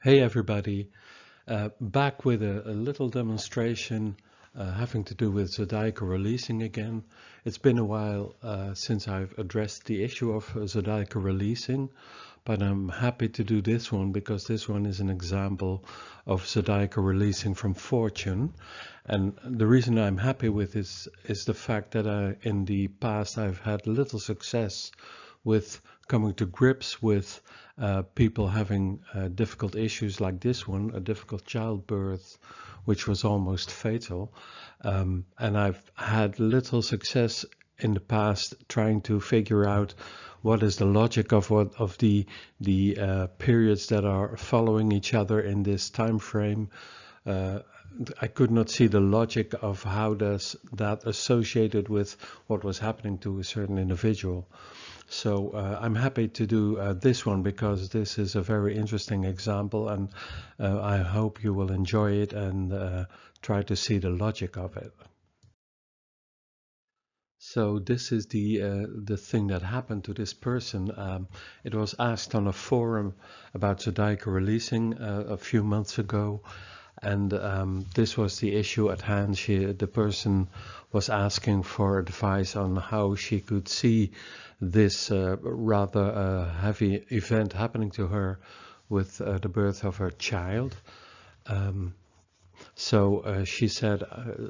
Hey everybody, back with a little demonstration having to do with zodiacal releasing again. It's been a while since I've addressed the issue of zodiacal releasing, but I'm happy to do this one because this one is an example of zodiacal releasing from fortune. And the reason I'm happy with this is the fact that in the past I've had little success with coming to grips with people having difficult issues like this one, a difficult childbirth, which was almost fatal. And I've had little success in the past trying to figure out what is the logic of the periods that are following each other in this time frame. I could not see the logic of how does that associated with what was happening to a certain individual. So I'm happy to do this one because this is a very interesting example, and I hope you will enjoy it and try to see the logic of it. So this is the thing that happened to this person. It was asked on a forum about zodiacal releasing a few months ago, and this was the issue at hand. The person was asking for advice on how she could see this rather heavy event happening to her with the birth of her child. So she said,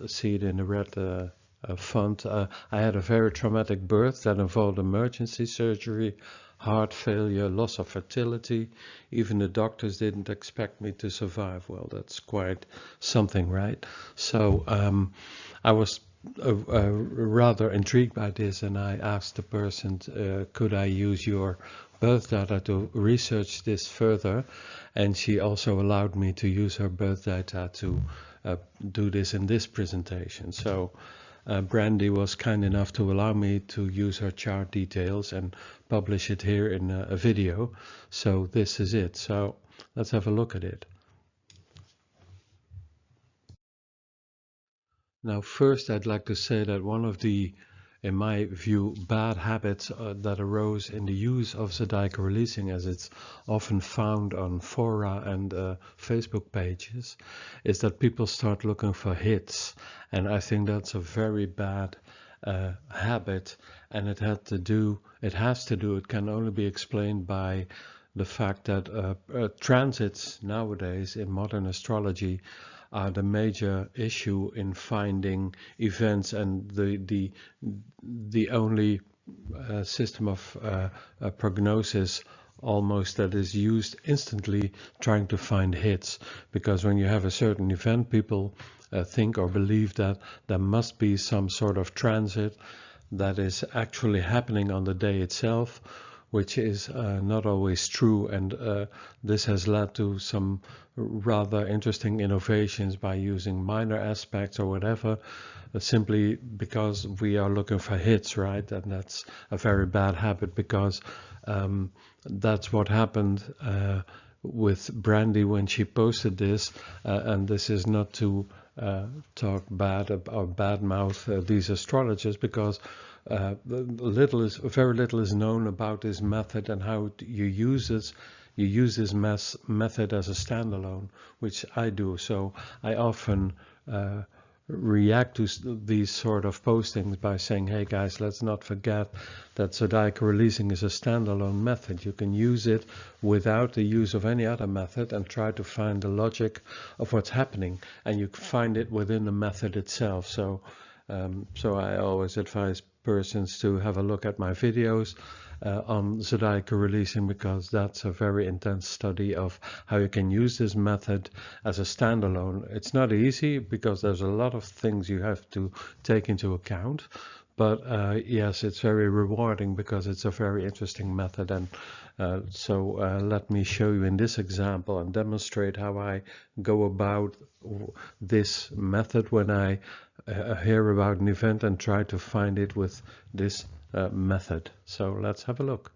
see it in the red font, I had a very traumatic birth that involved emergency surgery, heart failure, loss of fertility. Even the doctors didn't expect me to survive. Well, that's quite something, right? So I was rather intrigued by this, and I asked the person, could I use your birth data to research this further? And she also allowed me to use her birth data to do this in this presentation. So Brandi was kind enough to allow me to use her chart details and publish it here in a video. So this is it. So let's have a look at it. Now, first, I'd like to say that one of the, in my view, bad habits that arose in the use of zodiacal releasing, as it's often found on fora and Facebook pages, is that people start looking for hits. And I think that's a very bad habit, and it has to do, it can only be explained by the fact that transits nowadays in modern astrology are the major issue in finding events, and the only system of prognosis almost that is used instantly trying to find hits, because when you have a certain event, people think or believe that there must be some sort of transit that is actually happening on the day itself, which is not always true, and this has led to some rather interesting innovations by using minor aspects or whatever, simply because we are looking for hits, right? And that's a very bad habit, because that's what happened with Brandi when she posted this, and this is not to talk bad or badmouth these astrologers, because very little is known about this method and how you use it. You use this method as a standalone, which I do. So I often react to these sort of postings by saying, hey guys, let's not forget that zodiacal releasing is a standalone method. You can use it without the use of any other method and try to find the logic of what's happening, and you can find it within the method itself. So I always advise persons to have a look at my videos on zodiacal releasing, because that's a very intense study of how you can use this method as a standalone. It's not easy because there's a lot of things you have to take into account, but yes, it's very rewarding because it's a very interesting method. And so let me show you in this example and demonstrate how I go about this method when I hear about an event and try to find it with this method. So let's have a look.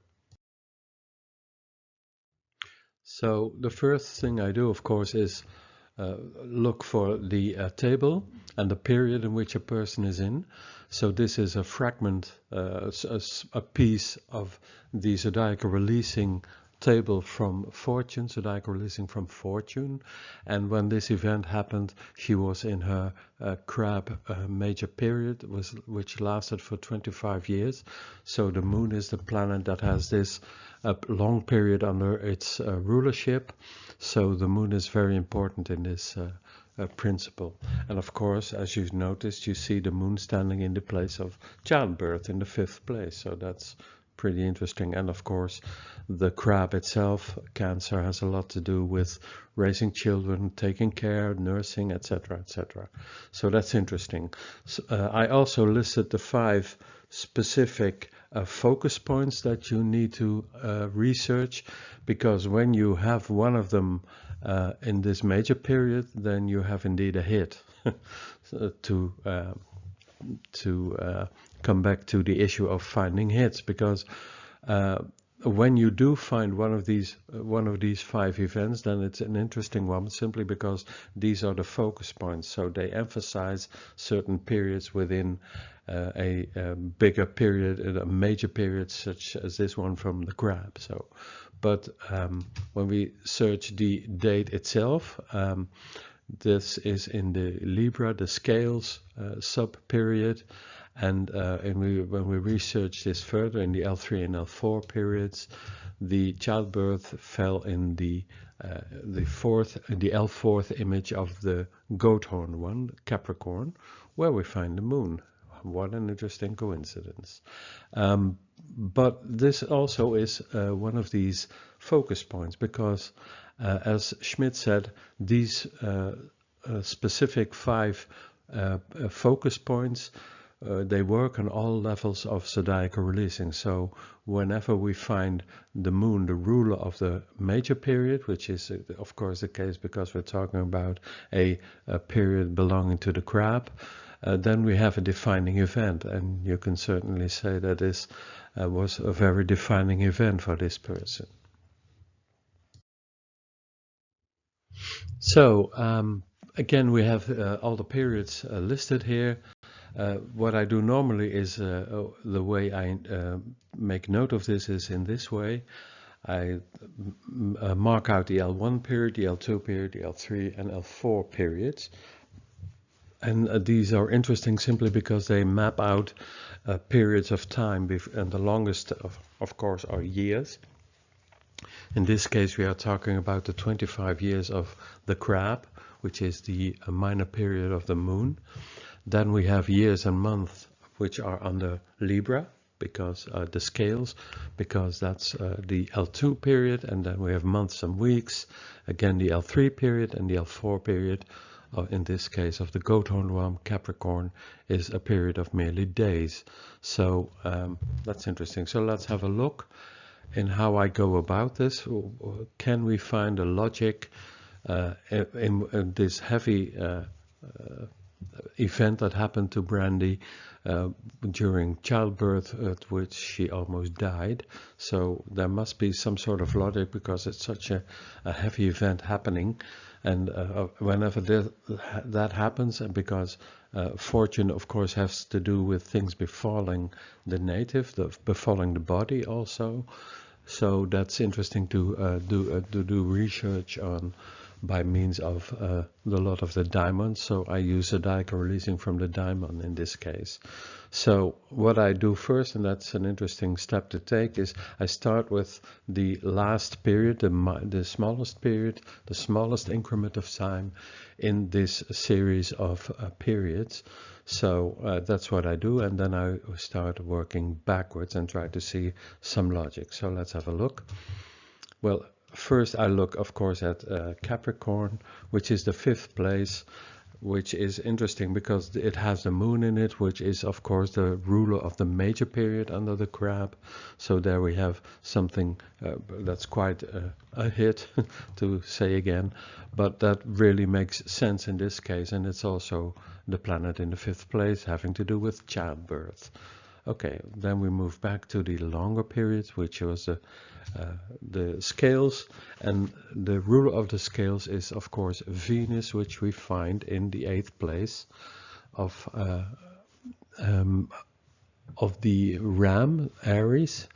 So the first thing I do, of course, is look for the table and the period in which a person is in. So this is a fragment, a piece of the zodiacal releasing stable from Fortune, zodiacal releasing from Fortune. And when this event happened, she was in her crab major period, which lasted for 25 years. So the moon is the planet that has this long period under its rulership. So the moon is very important in this principle. And of course, as you've noticed, you see the moon standing in the place of childbirth in the 5th place. So that's pretty interesting. And of course, the crab itself, Cancer, has a lot to do with raising children, taking care, nursing, etc., etc. So that's interesting. So, I also listed the 5 specific focus points that you need to research, because when you have one of them in this major period, then you have indeed a hit. to come back to the issue of finding hits, because when you do find one of these 5 events, then it's an interesting one, simply because these are the focus points. So they emphasize certain periods within a bigger period, a major period, such as this one from the crab. So, but when we search the date itself, this is in the Libra, the scales sub period. And when we research this further in the L3 and L4 periods, the childbirth fell in the L4th image of the goat horn one, Capricorn, where we find the moon. What an interesting coincidence. But this also is one of these focus points, because as Schmidt said, these specific 5 focus points, they work on all levels of zodiacal releasing. So whenever we find the moon, the ruler of the major period, which is of course the case because we're talking about a period belonging to the crab, then we have a defining event. And you can certainly say that this was a very defining event for this person. So again, we have all the periods listed here. What I do normally is, the way I make note of this is in this way. I mark out the L1 period, the L2 period, the L3 and L4 periods. And these are interesting simply because they map out periods of time, and the longest, of course, are years. In this case, we are talking about the 25 years of the crab, which is the minor period of the moon. Then we have years and months, which are under Libra, because the scales, because that's the L2 period. And then we have months and weeks, again the L3 period, and the L4 period, in this case of the goat horn one, Capricorn, is a period of merely days. So that's interesting. So let's have a look in how I go about this. Can we find a logic in this heavy event that happened to Brandi during childbirth, at which she almost died? So there must be some sort of logic, because it's such a heavy event happening. And whenever that happens, and because fortune of course has to do with things befalling the native, befalling the body also. So that's interesting to do research on by means of the lot of the diamonds. So I use zodiacal releasing from the diamond in this case. So what I do first, and that's an interesting step to take, is I start with the last period, the smallest period, the smallest increment of time in this series of periods. So that's what I do, and then I start working backwards and try to see some logic. So let's have a look. Well, first I look, of course, at Capricorn, which is the 5th place, which is interesting because it has the moon in it, which is, of course, the ruler of the major period under the crab. So there we have something that's quite a hit, to say again, but that really makes sense in this case. And it's also the planet in the 5th place, having to do with childbirth. Okay, then we move back to the longer periods, which was the scales, and the ruler of the scales is, of course, Venus, which we find in the 8th place of the Ram, Aries.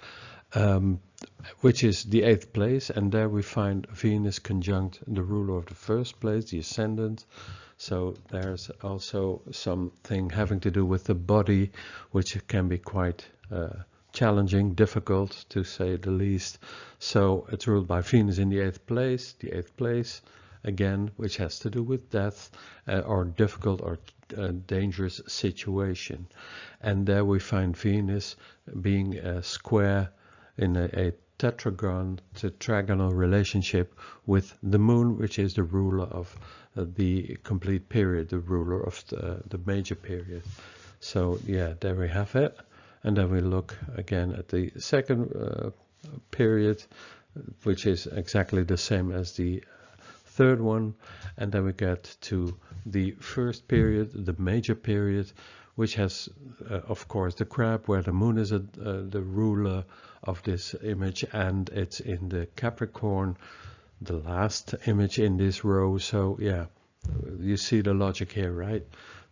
which is the 8th place, and there we find Venus conjunct the ruler of the 1st place, the ascendant. So there's also something having to do with the body, which can be quite challenging, difficult to say the least. So it's ruled by Venus in the 8th place, again, which has to do with death or difficult or dangerous situation. And there we find Venus being a square in a tetragonal relationship with the moon, which is the ruler of the complete period, the ruler of the major period. So yeah, there we have it. And then we look again at the second period, which is exactly the same as the third one. And then we get to the first period, the major period, which has, of course, the crab, where the moon is the ruler of this image, and it's in the Capricorn, the last image in this row. So yeah, you see the logic here, right?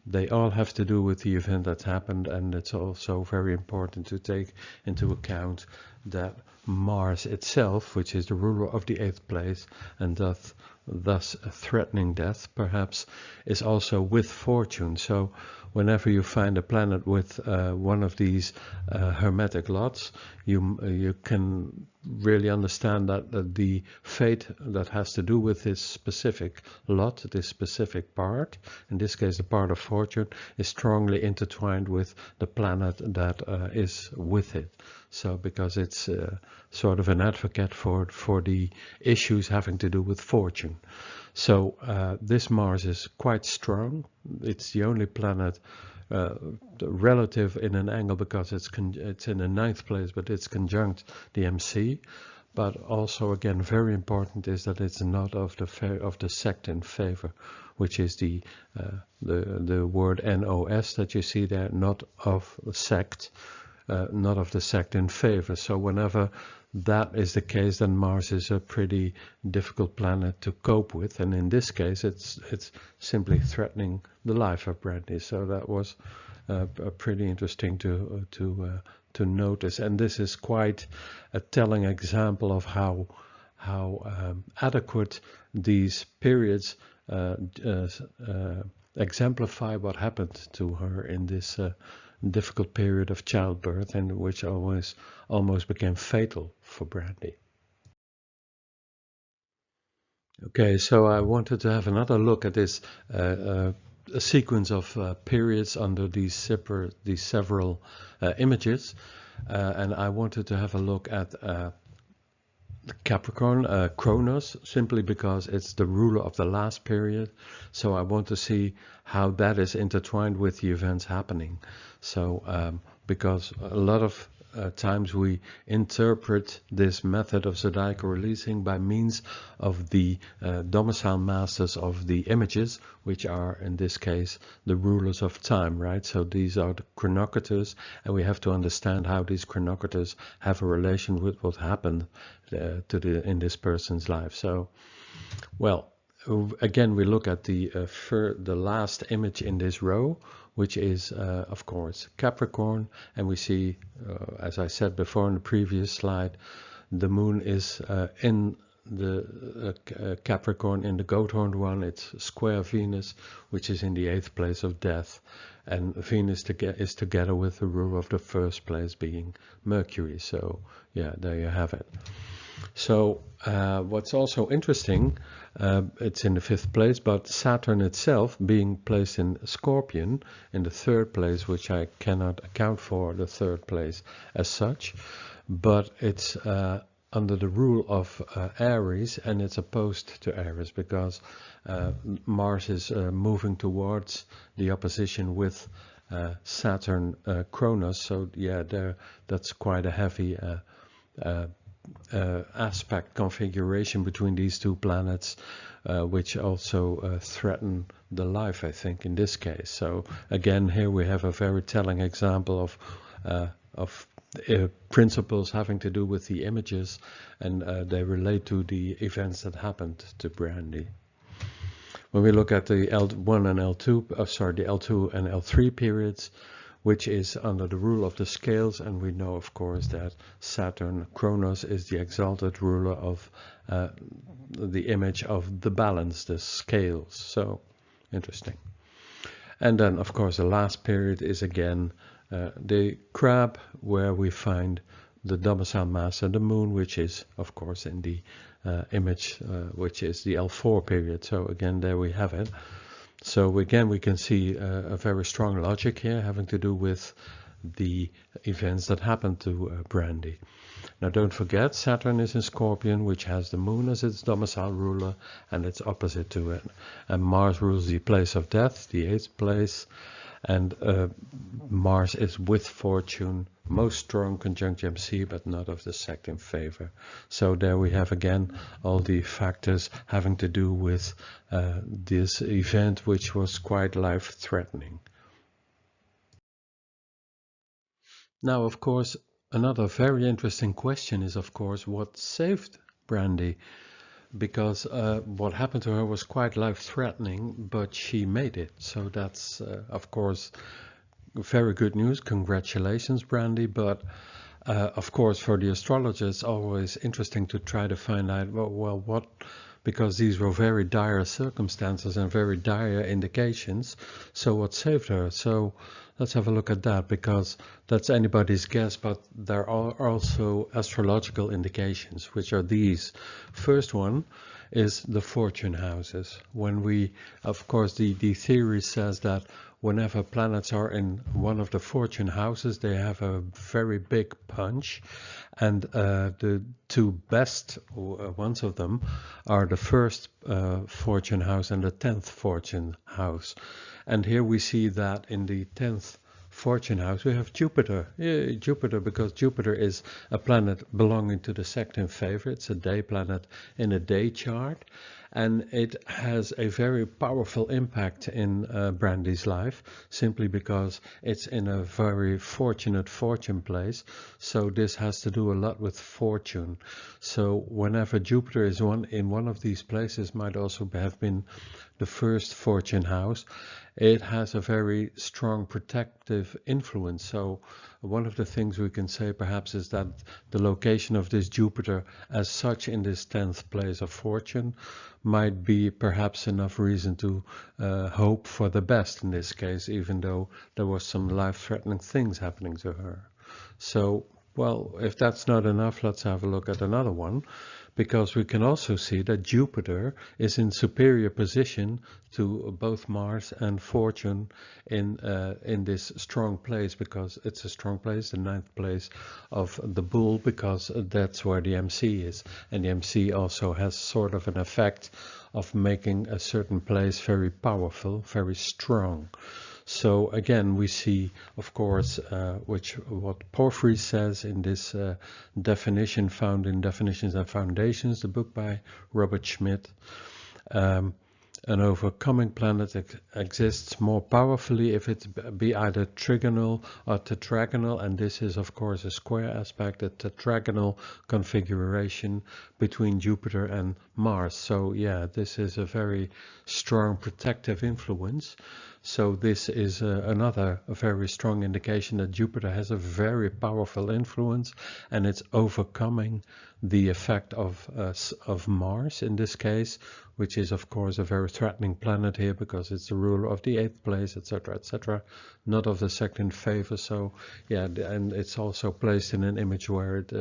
They all have to do with the event that happened, and it's also very important to take into account that Mars itself, which is the ruler of the 8th place, and thus threatening death, perhaps, is also with fortune. So whenever you find a planet with one of these hermetic lots, you can really understand that the fate that has to do with this specific lot, this specific part, in this case the part of fortune, is strongly intertwined with the planet that is with it. So because it's sort of an advocate for the issues having to do with fortune. So this Mars is quite strong. It's the only planet relative in an angle, because it's in the 9th place, but it's conjunct the MC. But also, again, very important is that it's not of the sect in favor, which is the word NOS that you see there, not of sect, not of the sect in favor. So whenever that is the case, then Mars is a pretty difficult planet to cope with, and in this case it's simply threatening the life of Brandi. So that was pretty interesting to notice, and this is quite a telling example of how adequate these periods exemplify what happened to her in this difficult period of childbirth, and which almost became fatal for Brandi. Okay, so I wanted to have another look at this a sequence of periods under these several images, and I wanted to have a look at Capricorn, Kronos, simply because it's the ruler of the last period. So I want to see how that is intertwined with the events happening. So because a lot of times we interpret this method of zodiacal releasing by means of the domicile masters of the images, which are in this case the rulers of time, right? So these are the chronocrators, and we have to understand how these chronocrators have a relation with what happened in this person's life. So, well, again, we look at the last image in this row, which is, of course, Capricorn. And we see, as I said before in the previous slide, the moon is in the Capricorn, in the goat-horned one. It's square Venus, which is in the 8th place of death. And Venus is together with the ruler of the 1st place, being Mercury. So, yeah, there you have it. So what's also interesting, it's in the 5th place, but Saturn itself being placed in Scorpion in the 3rd place, which I cannot account for the 3rd place as such, but it's under the rule of Aries, and it's opposed to Aries because Mars is moving towards the opposition with Saturn Kronos. So yeah, that's quite a heavy aspect configuration between these two planets, which also threaten the life, I think, in this case. So again, here we have a very telling example of principles having to do with the images, and they relate to the events that happened to Brandi. When we look at the L1 and L2, the L2 and L3 periods, which is under the rule of the scales, and we know of course that Saturn, Kronos, is the exalted ruler of the image of the balance, the scales. So interesting. And then of course the last period is again the crab, where we find the domicile mass and the moon, which is of course in the image which is the L4 period. So again, there we have it. So again, we can see a very strong logic here having to do with the events that happened to Brandi. Now don't forget, Saturn is in Scorpion, which has the moon as its domicile ruler and its opposite to it. And Mars rules the place of death, the 8th place, and Mars is with fortune, most strong conjunct MC, but not of the sect in favor. So there we have again all the factors having to do with this event, which was quite life-threatening. Now, of course, another very interesting question is, of course, what saved Brandi? Because what happened to her was quite life-threatening, but she made it. So that's, of course, very good news. Congratulations, Brandi. But of course, for the astrologers, it's always interesting to try to find out, well, what, because these were very dire circumstances and very dire indications. So what saved her? So let's have a look at that, because that's anybody's guess, but there are also astrological indications, which are these. First one is the fortune houses. When we, of course, the theory says that whenever planets are in one of the fortune houses, they have a very big punch, and the two best ones of them are the first fortune house and the 10th fortune house. And here we see that in the 10th fortune house we have Jupiter. Yeah, Jupiter, because Jupiter is a planet belonging to the sect in favor. It's a day planet in a day chart, and it has a very powerful impact in Brandi's life, simply because it's in a very fortunate fortune place. So this has to do a lot with fortune. So whenever Jupiter is in one of these places, might also have been the first fortune house, it has a very strong protective influence. So one of the things we can say perhaps is that the location of this Jupiter as such in this 10th place of fortune might be perhaps enough reason to hope for the best in this case, even though there was some life-threatening things happening to her. So, well, if that's not enough, let's have a look at another one, because we can also see that Jupiter is in superior position to both Mars and Fortune in this strong place, because it's a strong place, the 9th place of the Bull, because that's where the MC is. And the MC also has sort of an effect of making a certain place very powerful, very strong. So again, we see, of course, what Porphyry says in this definition found in Definitions and Foundations, the book by Robert Schmidt. An overcoming planet exists more powerfully if it be either trigonal or tetragonal, and this is of course a square aspect, a tetragonal configuration between Jupiter and Mars. So yeah, this is a very strong protective influence. So this is another very strong indication that Jupiter has a very powerful influence, and it's overcoming the effect of Mars in this case, which is of course a very threatening planet here because it's the ruler of the 8th place, etc., not of the sect in favor. So yeah, and it's also placed in an image where it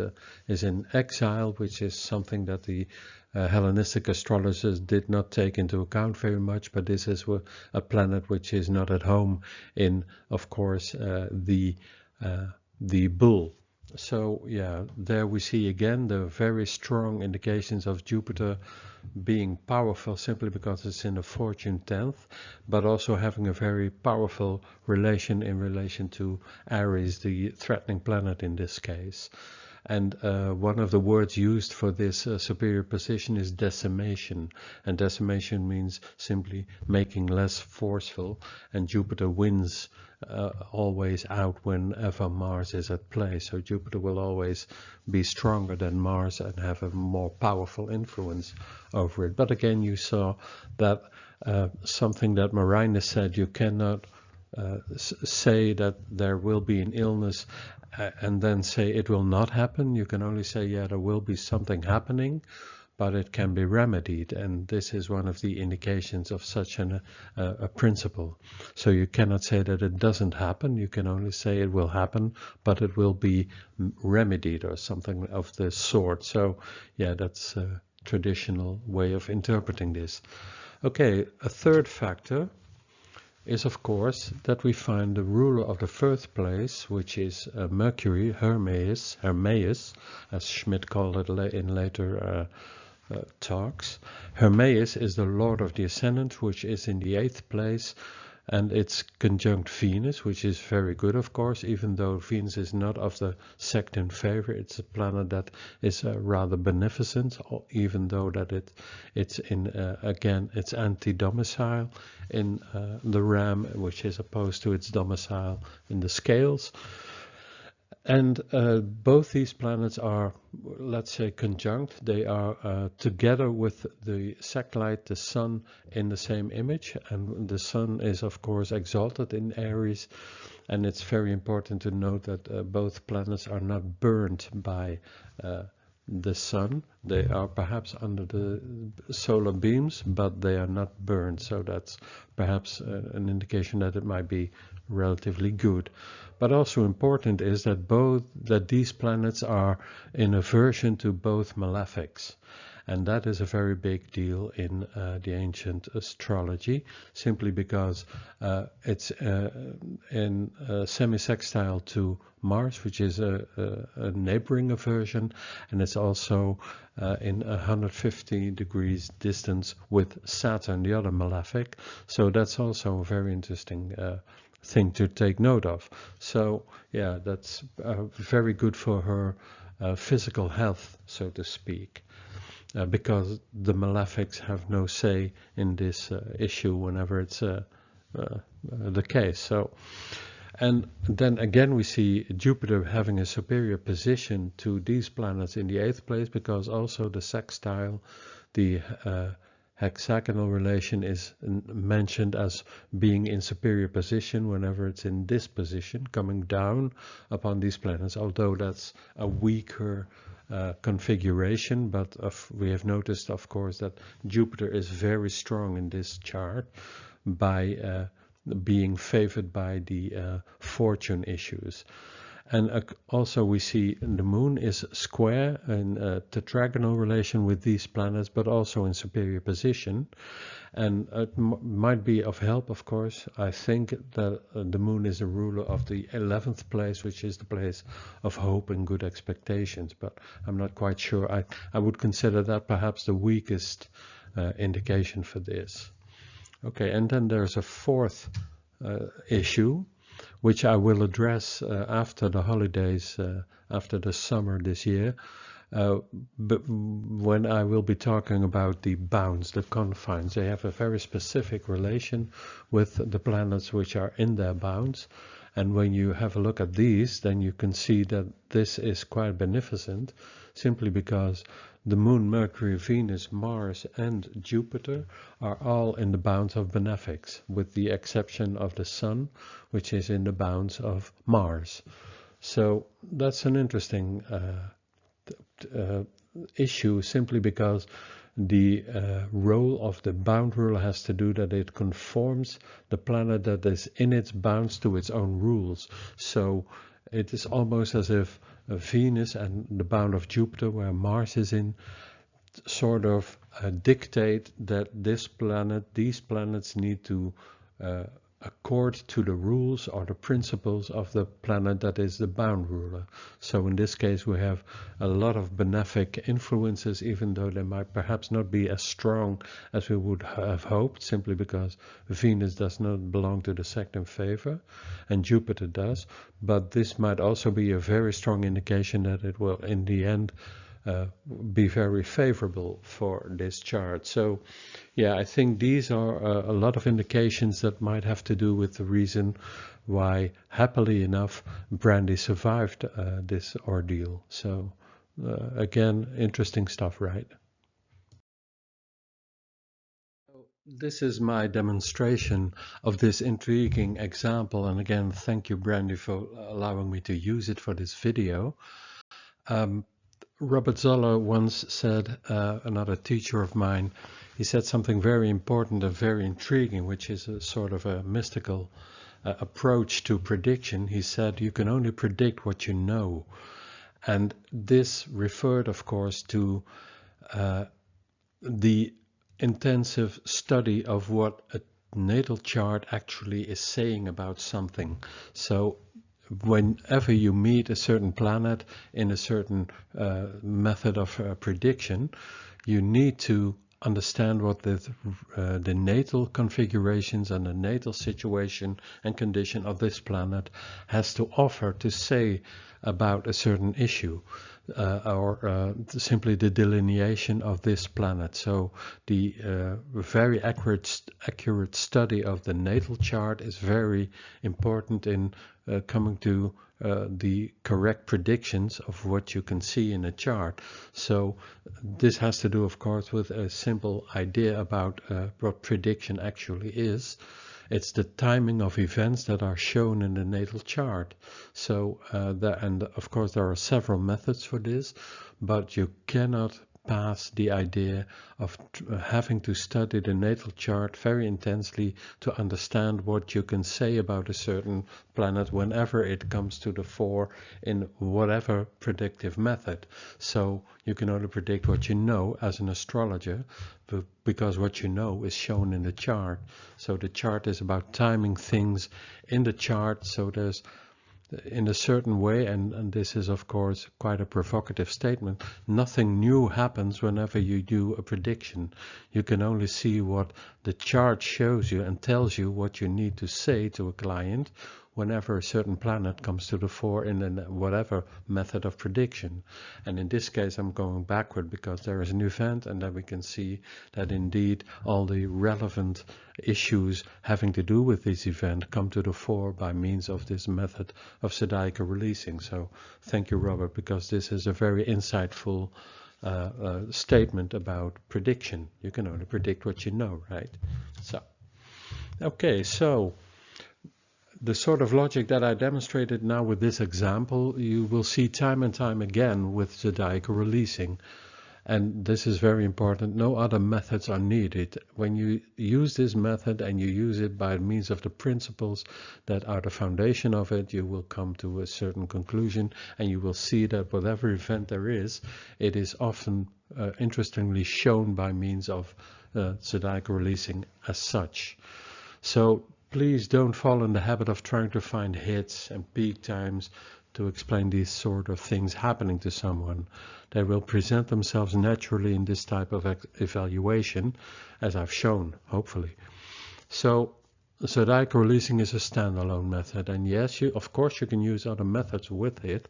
is in exile, which is something that the Hellenistic astrologers did not take into account very much, but this is a planet which is not at home in, of course, the Bull. So yeah, there we see again the very strong indications of Jupiter being powerful simply because it's in the fortune 10th, but also having a very powerful relation to Aries, the threatening planet in this case. And one of the words used for this superior position is decimation, and decimation means simply making less forceful, and Jupiter wins always out whenever Mars is at play. So Jupiter will always be stronger than Mars and have a more powerful influence over it. But again, you saw that something that Martien said, you cannot say that there will be an illness and then say it will not happen. You can only say, yeah, there will be something happening, but it can be remedied, and this is one of the indications of such a principle. So you cannot say that it doesn't happen, you can only say it will happen, but it will be remedied or something of this sort. So yeah, that's a traditional way of interpreting this. Okay, a third factor is of course that we find the ruler of the first place, which is Mercury, Hermes, as Schmidt called it in later talks. Hermes is the lord of the ascendant, which is in the 8th place, and it's conjunct Venus, which is very good, of course, even though Venus is not of the sect in favor. It's a planet that is rather beneficent, even though that it's in again it's anti-domicile in the Ram, which is opposed to its domicile in the scales. And both these planets are, let's say, conjunct. They are together with the sect-light, the Sun, in the same image. And the Sun is, of course, exalted in Aries. And it's very important to note that both planets are not burned by the Sun. They are perhaps under the solar beams, but they are not burned. So that's perhaps an indication that it might be relatively good. But also important is that these planets are in aversion to both malefics, and that is a very big deal in the ancient astrology, simply because it's in semi-sextile to Mars, which is a neighboring aversion, and it's also in 150 degrees distance with Saturn, the other malefic. So that's also a very interesting thing to take note of. So yeah, that's very good for her physical health, so to speak, because the malefics have no say in this issue whenever it's the case. So, and then again we see Jupiter having a superior position to these planets in the 8th place, because also the sextile, the hexagonal relation, is mentioned as being in superior position whenever it's in this position, coming down upon these planets, although that's a weaker configuration. But we have noticed, of course, that Jupiter is very strong in this chart by being favored by the fortune issues. And also we see the moon is square in a tetragonal relation with these planets, but also in superior position. And it might be of help, of course. I think that the moon is the ruler of the 11th place, which is the place of hope and good expectations. But I'm not quite sure. I would consider that perhaps the weakest indication for this. Okay, and then there's a fourth issue, which I will address after the holidays, after the summer this year, but when I will be talking about the bounds, the confines. They have a very specific relation with the planets which are in their bounds. And when you have a look at these, then you can see that this is quite beneficent, simply because the Moon, Mercury, Venus, Mars, and Jupiter are all in the bounds of benefics, with the exception of the Sun, which is in the bounds of Mars. So that's an interesting issue, simply because the role of the bound ruler has to do that it conforms the planet that is in its bounds to its own rules. So it is almost as if Venus and the bound of Jupiter, where Mars is in, sort of dictate that these planets need to accord to the rules or the principles of the planet that is the bound ruler. So in this case we have a lot of benefic influences, even though they might perhaps not be as strong as we would have hoped, simply because Venus does not belong to the sect in favor and Jupiter does. But this might also be a very strong indication that it will in the end be very favorable for this chart. So yeah, I think these are a lot of indications that might have to do with the reason why, happily enough, Brandi survived this ordeal. So again, interesting stuff, right? This is my demonstration of this intriguing example, and again, thank you, Brandi, for allowing me to use it for this video. Robert Zoller once said, another teacher of mine, he said something very important and very intriguing, which is a sort of a mystical approach to prediction. He said, you can only predict what you know. And this referred, of course, to the intensive study of what a natal chart actually is saying about something. So whenever you meet a certain planet in a certain method of prediction, you need to understand what the natal configurations and the natal situation and condition of this planet has to offer to say about a certain issue, or simply the delineation of this planet. So the very accurate study of the natal chart is very important in coming to the correct predictions of what you can see in a chart. So this has to do, of course, with a simple idea about what prediction actually is. It's the timing of events that are shown in the natal chart. So, and of course there are several methods for this, but you cannot pass the idea of having to study the natal chart very intensely to understand what you can say about a certain planet whenever it comes to the fore in whatever predictive method. So you can only predict what you know as an astrologer, because what you know is shown in the chart. So the chart is about timing things in the chart. So there's, in a certain way, and this is of course quite a provocative statement, nothing new happens whenever you do a prediction. You can only see what the chart shows you and tells you what you need to say to a client whenever a certain planet comes to the fore in whatever method of prediction. And in this case I'm going backward because there is an event, and then we can see that indeed all the relevant issues having to do with this event come to the fore by means of this method of zodiacal releasing. So thank you, Robert, because this is a very insightful statement about prediction. You can only predict what you know, right? So, okay, so the sort of logic that I demonstrated now with this example, you will see time and time again with zodiacal releasing. And this is very important. No other methods are needed. When you use this method and you use it by means of the principles that are the foundation of it, you will come to a certain conclusion, and you will see that whatever event there is, it is often interestingly shown by means of zodiacal releasing as such. So please don't fall in the habit of trying to find hits and peak times to explain these sort of things happening to someone. They will present themselves naturally in this type of evaluation, as I've shown, hopefully. So zodiacal releasing is a standalone method, and yes, of course you can use other methods with it,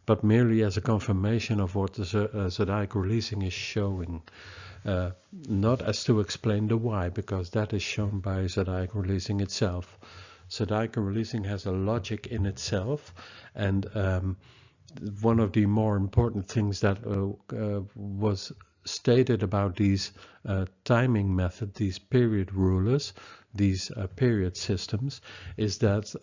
but merely as a confirmation of what the zodiacal releasing is showing. Not as to explain the why, because that is shown by zodiacal releasing itself. Zodiacal releasing has a logic in itself, and one of the more important things that was stated about these timing method, these period rulers, these period systems, is that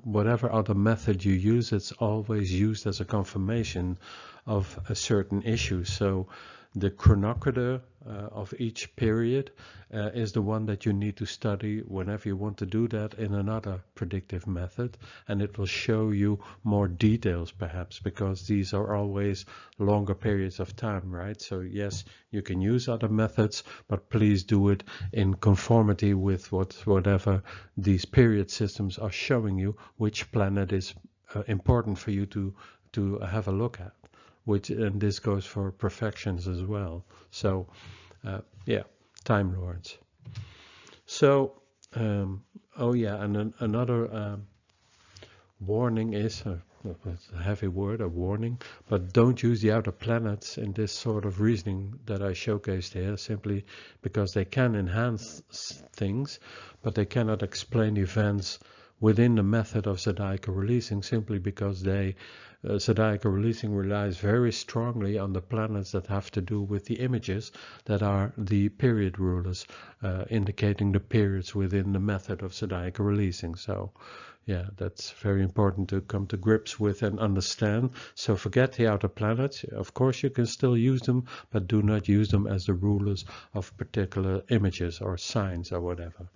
whatever other method you use, it's always used as a confirmation of a certain issue. So the chronometer of each period is the one that you need to study whenever you want to do that in another predictive method, and it will show you more details perhaps, because these are always longer periods of time, right? So yes, you can use other methods, but please do it in conformity with whatever these period systems are showing you, which planet is important for you to have a look at. And this goes for perfections as well. So yeah, Time Lords. So oh yeah, and another warning is a heavy word, a warning, but don't use the outer planets in this sort of reasoning that I showcased here, simply because they can enhance things, but they cannot explain events within the method of zodiacal releasing, simply because zodiacal releasing relies very strongly on the planets that have to do with the images that are the period rulers, indicating the periods within the method of zodiacal releasing. So yeah, that's very important to come to grips with and understand. So forget the outer planets. Of course you can still use them, but do not use them as the rulers of particular images or signs or whatever.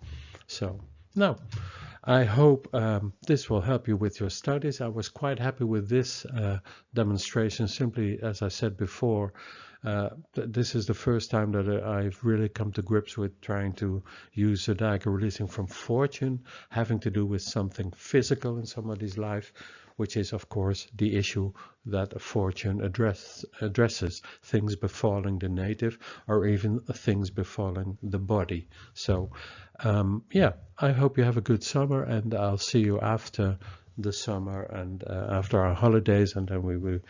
So now, I hope this will help you with your studies. I was quite happy with this demonstration, simply as I said before. This is the first time that I've really come to grips with trying to use zodiacal releasing from fortune, having to do with something physical in somebody's life, which is of course the issue that fortune addresses, things befalling the native or even things befalling the body. So yeah, I hope you have a good summer, and I'll see you after the summer and after our holidays, and then we will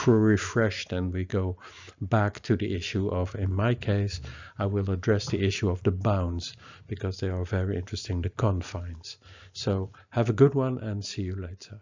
refreshed and we go back to the issue of, in my case, I will address the issue of the bounds, because they are very interesting, the confines. So have a good one and see you later.